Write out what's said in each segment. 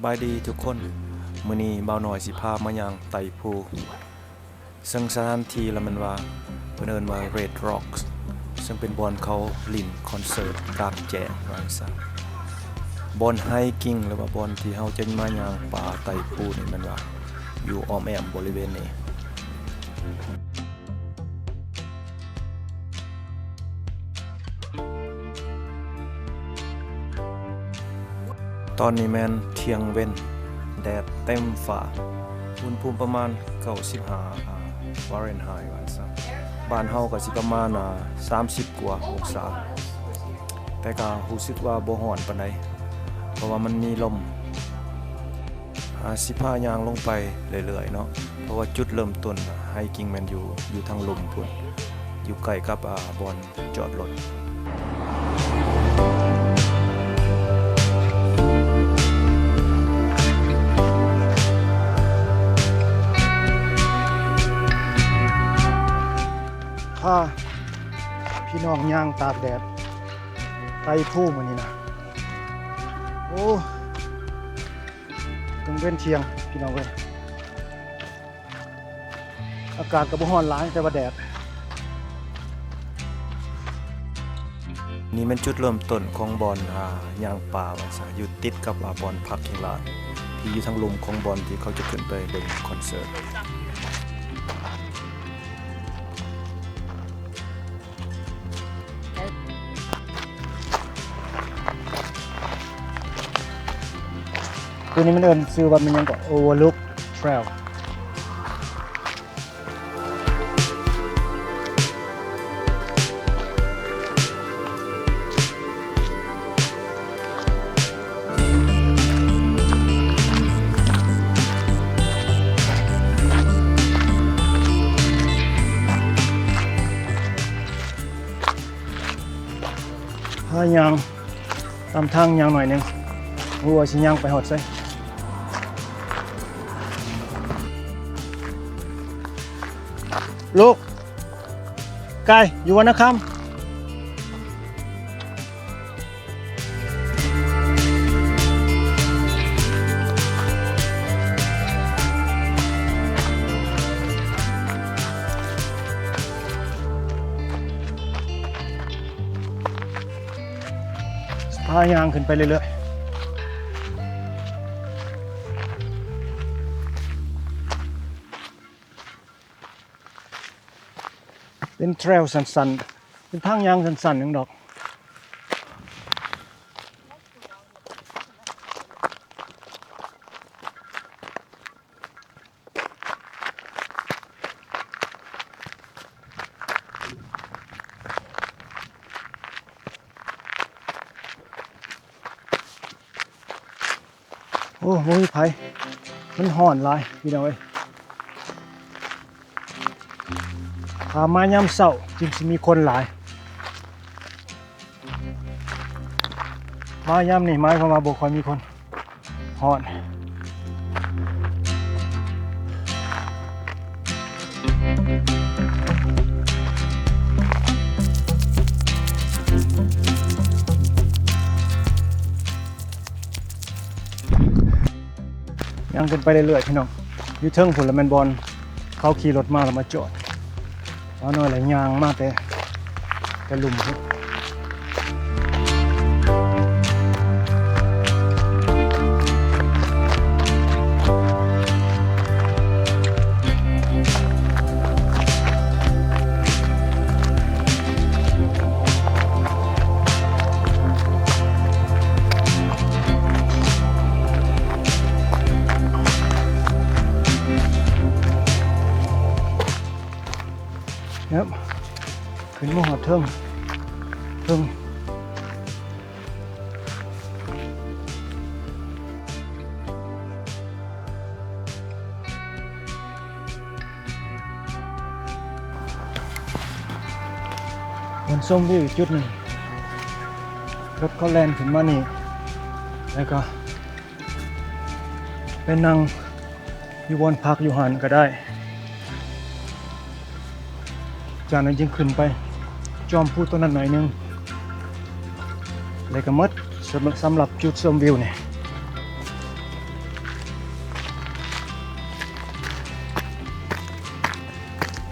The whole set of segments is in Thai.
บายดีทุกคนมื้อนี้บ่าวน้อยสิพามายังไต่ภูซึ่งสถานที่ละมันว่าเพิ่นเอิ้นว่า Red Rocks ซึ่งเป็นบ่อนเขาลิ่นคอนเสิร์ตกลางแจ้งว่าซะบ่อนไฮกิ้งหรือว่าบ่อนที่เฮาจะมาย่างป่าไต่ภูนี่มันว่าอยู่อ้อมแอมบริเวณนี้ตอนนี้แม่นเที่ยงเว้นแดดเต็มฟ้าอุณหภูมิประมาณ95ฟาเรนไฮต์ว่าซะบ้านเฮาก็สิประมาณ30กว่าองศาแต่ก็รู้สึกว่าบ่ร้อนปานใดเพราะว่ามันมีลมสิพาย่างลงไปเรื่อยๆเนาะเพราะว่าจุดเริ่มต้นไฮกิ้งแม่นอยู่ทางลมพุ่นอยู่ใกล้กับบ่อนจอดรถพาพี่น้องย่างตากแดดไต่ภูมื้อนี้นะโอ้ถึงเว้นเที่ยงพี่น้องเว้ยอากาศก็บ่ร้อนหลายแต่ว่าแดดนี่เป็นจุดเริ่มต้นของบ่อนย่างป่าว่าซะอยู่ติดกับบ่อนพักของลานที่อยู่ทางลมของบ่อนที่เขาจะขึ้นไปเบิ่งคอนเสิร์ตตัวนี้มันเอิ้นชื่อว่ามันหยังก็ Overlook Trail พาย่างตามทางย่างหน่อยหนึงบ่ว่าสิย่างไปฮอดไสลูกกายอยู่วรรณคำพายางขึ้นไปเรื่อยๆเป็นเทรลสั้นๆเป็นทางยางสั้นๆหนึ่งดอกโอ้โหไผมันห่อนหลายพี่น้องเอ้ยพามายามเช้าจึงสิมีคนหลายมายามนี่หมายความว่าบ่ค่อยมีคนฮ้อนย่างขึ้นไปเรื่อยๆพี่น้องอยู่เทิงพุ่นแล้วแม่นบอลเขาขี่รถมาแล้วมาจอดเอาหน่อยแหละย่างมาแต่หลุมพุ่นครับขึ้นมาหอดเทิงมันส้มวิวอีกจุดหนึ่งรถเขาแล่นขึ้นมานี่แล้วก็ไปนั่งอยู่บนพักอยู่หันก็ได้จากนั้นจึงขึ้นไปจอมพูต้นนั้นหน่อยนึงแล้วก็หมดสำหรับจุดชมวิวเนี่ย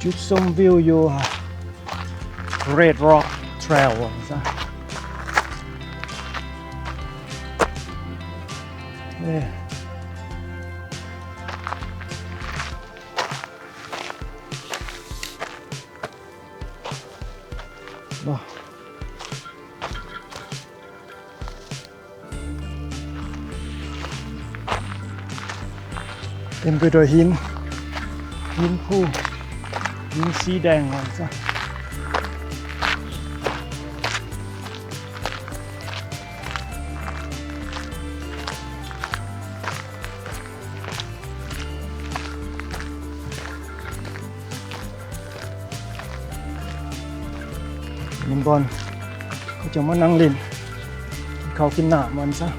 จุดชมวิวอยู่ Red Rock Trail ว่าซะบ่เต็มไปด้วยหินภูหินสีแดงว่าซะมินบอลเขาจะมานั่งเล่นเขากินหน้ามันซะ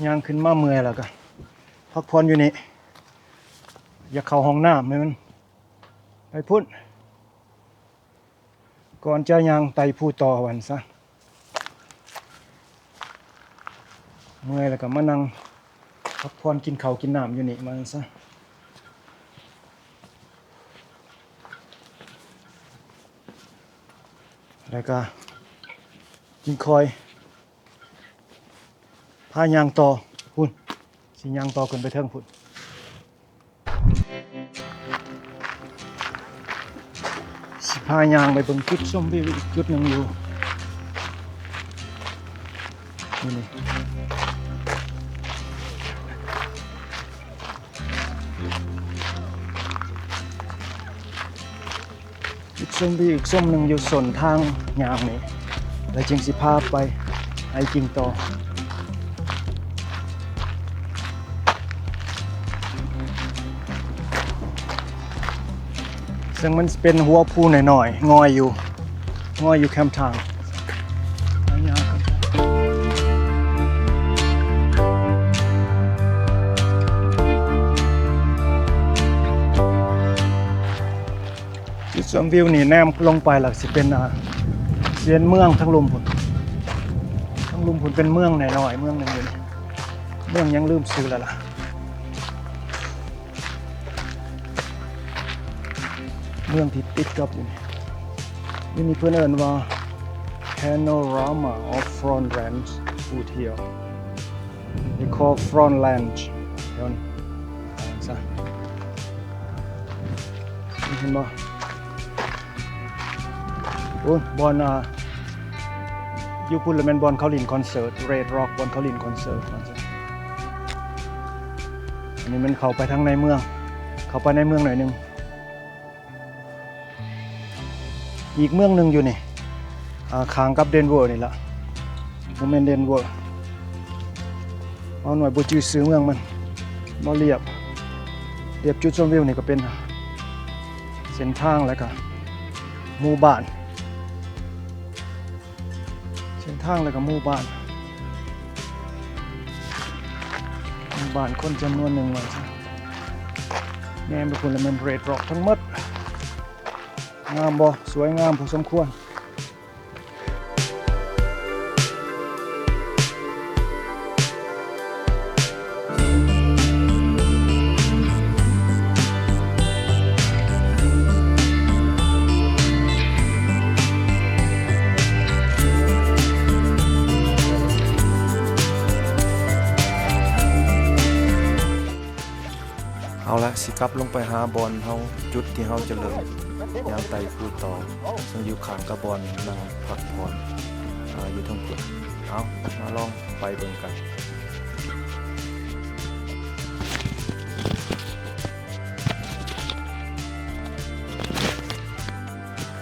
ย่างขึ้นมาเมื่อยแล้วก็พักผ่อนอยู่นี่อย่าเข้าห้องน้ำให้มันไปพุ่นก่อนจะย่างไต่ภูต่อวันซะเมื่อยแล้วก็มานั่งพักผ่อนกินข้าวกินน้ำอยู่นี่มันซะแล้วก็กินคอยพายางต่อพุ่นสิยางต่อขึ้นไปเทิงพุ่นสิพายางไปเบิ่งจุดชมวิวอีกจุดหนึ่งอยู่นี่จุดชมวิวอีกส้มหนึ่งอยู่ส่วนทางยางนี่แล้วจึงสิพาไปไอ้กินต่อซึ่งมันเป็นหัวภูหน่อยๆงอยอยู่แคมป์ทางจุดชมวิวนี่แนมลงไปหลักสิเป็นเสียนเมืองทั้งลุมผุนเป็นเมืองหน่อยๆเมืองหนึ่งอยู่นี่เมืองยังลืมซื้อแล้วล่ะเมืองที่ติดกับนี่มีเพื่อนเอิ้นว่า Panorama of Front Range Food Hill they call Front Range เดี๋ยวนี้ซะเห็นบ่โอ้ยบอลอยู่พุ่นแล้วแม่นบอลเขาลินคอนเสิร์ต Red Rock บอลเขาลินคอนเสิร์ตอันนี้มันเข้าไปทางในเมืองเข้าไปในเมืองหน่อยนึงอีกเมืองหนึ่งอยู่นี่ข้างกับเดนเวอร์นี่ละโมเมนเดนเวอร์เอาหน่อยบ่จื้อซื้อเมืองมันบ่เรียบจุดชมวิวนี่ก็เป็นเส้นทางแล้วก็หมู่บ้านเส้นทางแล้วก็หมู่บ้านคนจำนวนหนึ่งว่าซะแม่นเป็นคนละแม่นเรดร็อกทั้งหมดงามบ่สวยงามพอสมควรเอาละสิกลับลงไปหาบอลเฮาจุดที่เฮาจะเริ่มยามไต่ภูต่อซึ่งอยู่ข้างกับบอลนั่งพักผ่อนอยู่ทั้งพุ่นเอามาลองไปเบิ่งกัน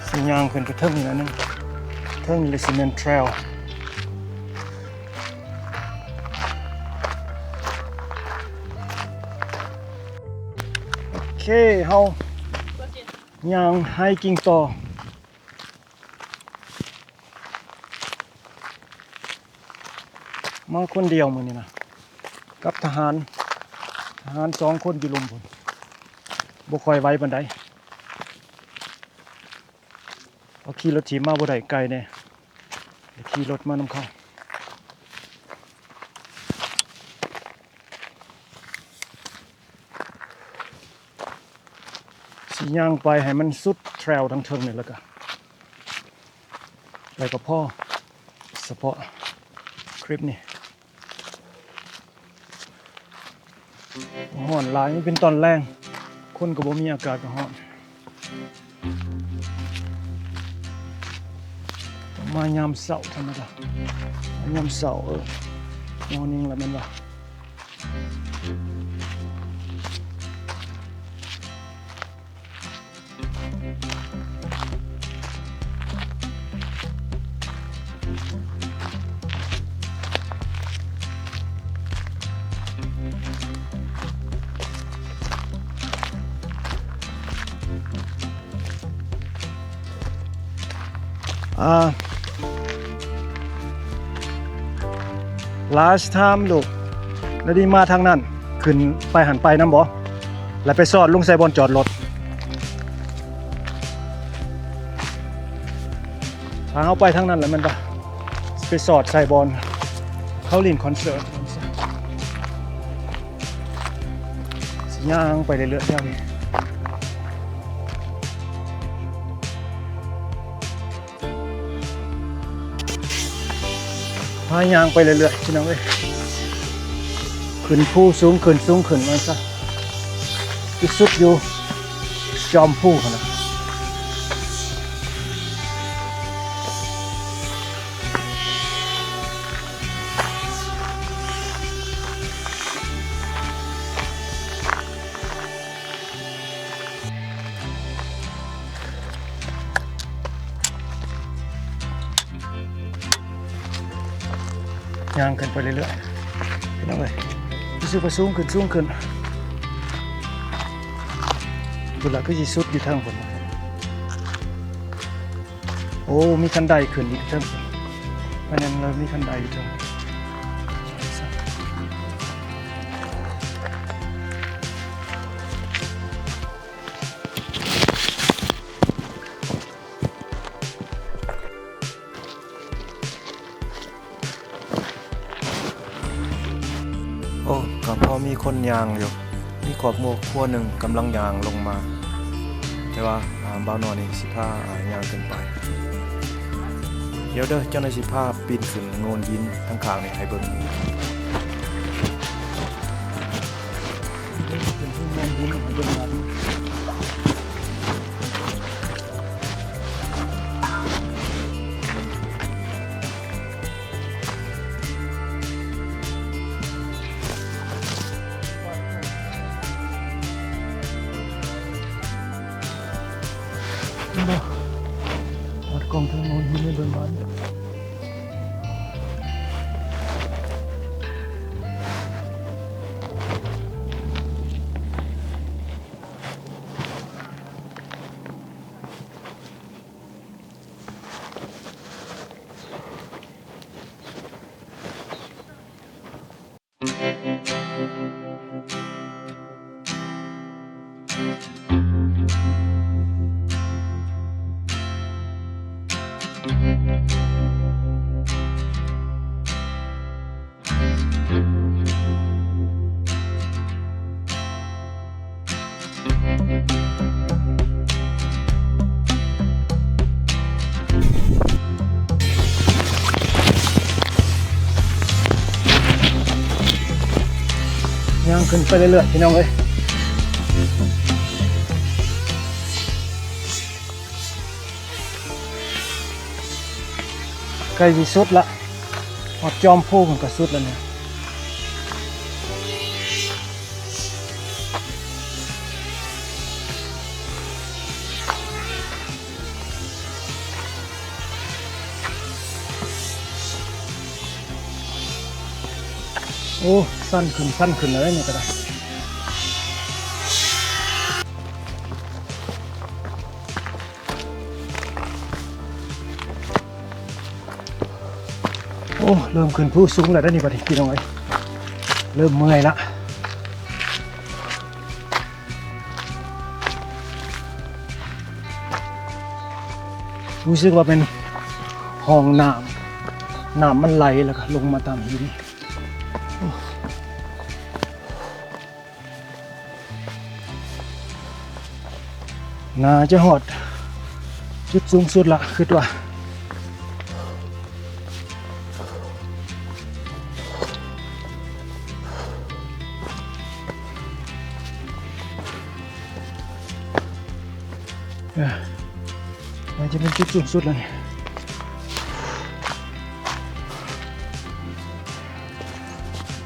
สิย่างขึ้นไปเทิงนี่นะนึงเทิงเลยซีเมนต์เทรลโอเคเฮาย่างไฮกิ้งต่อ มาคนเดียวมื้อนี้นะกับทหาร2 คนอยู่ลุมพุ่นบ่ค่อยไหวปานใดเอาขี่รถถีบมาบ่ได้ไกลแน่เดี๋ยวขี่รถมานำเขาสิย่างไปให้มันสุดเทรลทั้งเทิงนี่แล้วก็พ่อเฉพาะคลิปนี้ฮ้อนหลายนี่เป็นตอนแรงคนก็บ่มีอากาศก็ฮ้อนมายามเช้าธรรมดายามเช้ามอร์นิ่งแล้วแม่นบ่last time ลูกแล้วดีมาทางนั้นขึ้นไปหันไปน้ำบ่แล้วไปซอดลงใส่บอนจอดรถทางเอาไปทางนั้นแหละมันปะไปสอดใส่บอลเขาลินคอนเสิร์ตสิย่างไปเรื่อยๆเท่านี้พายางไปเรื่อยๆพี่น้องเอ้ยขึ้นผู้สูงขึ้นมันซะที่สุดอยู่จอมผู้ขนาดย่างขึ้นไปเรื่อยๆพี่น้องเอ้ยรู้สึกว่าสูงขึ้นบุหรี่ก็จะสุดอยู่ทางผมโอ้มีคันไดขึ้นอีกทางเพราะนั้นเรามีคันไดอยู่ทางโอ้ก็พอมีคนยางอยู่มีครอบครัวหนึ่งกำลังยางลงมาแต่ว่าบ่าวนอนนี่สิพายางขึ้นไปเดี๋ยวเด้อเจ้าหน้าที่สิพาปีนขึ้นโงนหินทั้งข้างนี่ให้เบิ่ง เป็นที่มองหินเดินมาวัดกองทางโน้นหินในเดินมาย่างขึ้นไปเรื่อยๆพี่น้องเอ้ยใกล้ที่สุดละหอดจอมผู้มันก็สุดแล้วเนี่ยโอ้สั้นขึ้นเลยเนี่ยก็ได้โอ้ อ้เริ่มขึ้นผู้สูงแล้วได้นี่บัดนี้พี่น้องเอ้ยเริ่มเมื่อยละรู้สึกว่าเป็นห้องน้ำมันไหลแล้วก็ลงมาตามหินน่าจะหอดจุดสูงสุดละคือว่าน่าจะเป็นจุดสูงสุดแล้วนี่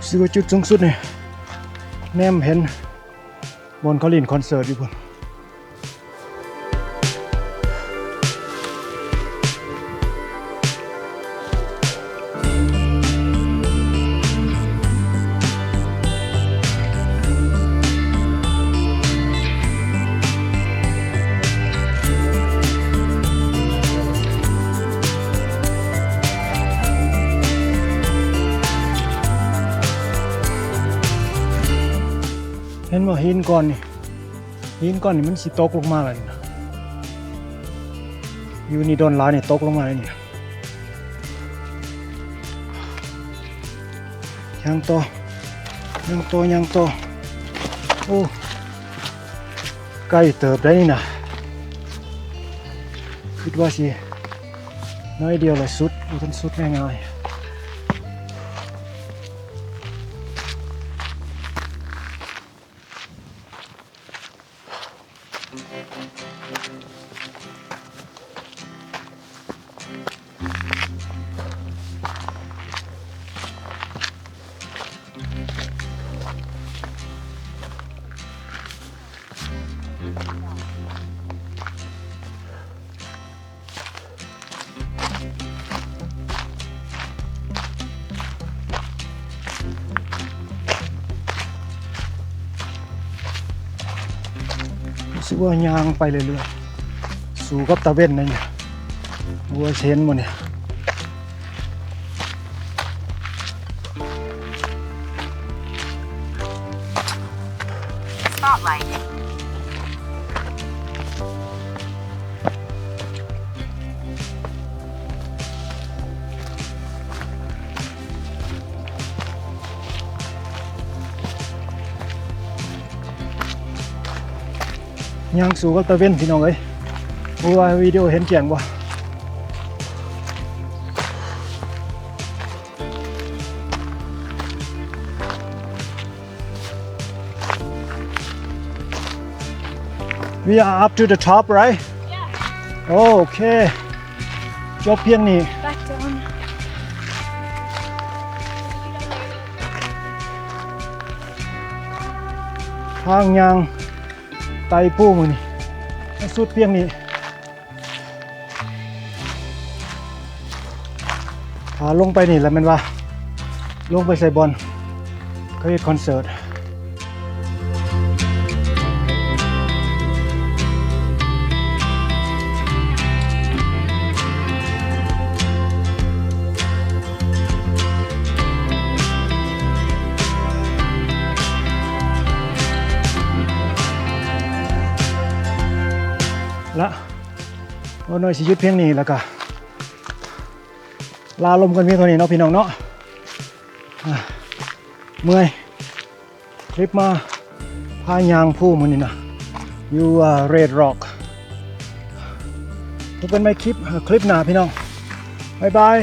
ซื้อจุดสูงสุดนี่แนมเห็นบนเขาเล่นคอนเสิร์ตอยู่บนเห็นว่าหินก้อนนี่มันสิตกลงมาเลยนะอยู่นี่โดนหลายนี่ตกลงมาเลยนี่ยังโตโอ้ใกล้เติบได้นี่นะคิดว่าสิน้อยเดียวเลยสุดอยู่ทันสุดง่ายๆรู้สึกว่ายางไปเรื่อยๆสู่กับตะเว้นนะเนี่ยวัวเชนหมดเนี่ยยางสู่กับตะเว้นพี่น้องเอ้ยว่าวิดีโอเห็นแจ้งบ่ We are up to the top, right? Yeah. Oh, okay. จบเพียงนี้ Back down. ทางยางไต่ปูมือนี่สุดเพียงนี้พาลงไปนี่แล้วมันว่าลงไปใส่บอลเขาเฮ็ดคอนเสิร์ตละวันน้อยสิหยุดเพียงนี้แล้วก็ลาลมกันเพียงเท่านี้เนาะพี่น้องเนาะเมื่อยคลิปมาพายางผู้มันนี่นะอยู่Red Rock พบกันใหม่คลิปหน้าพี่น้องบ๊ายบาย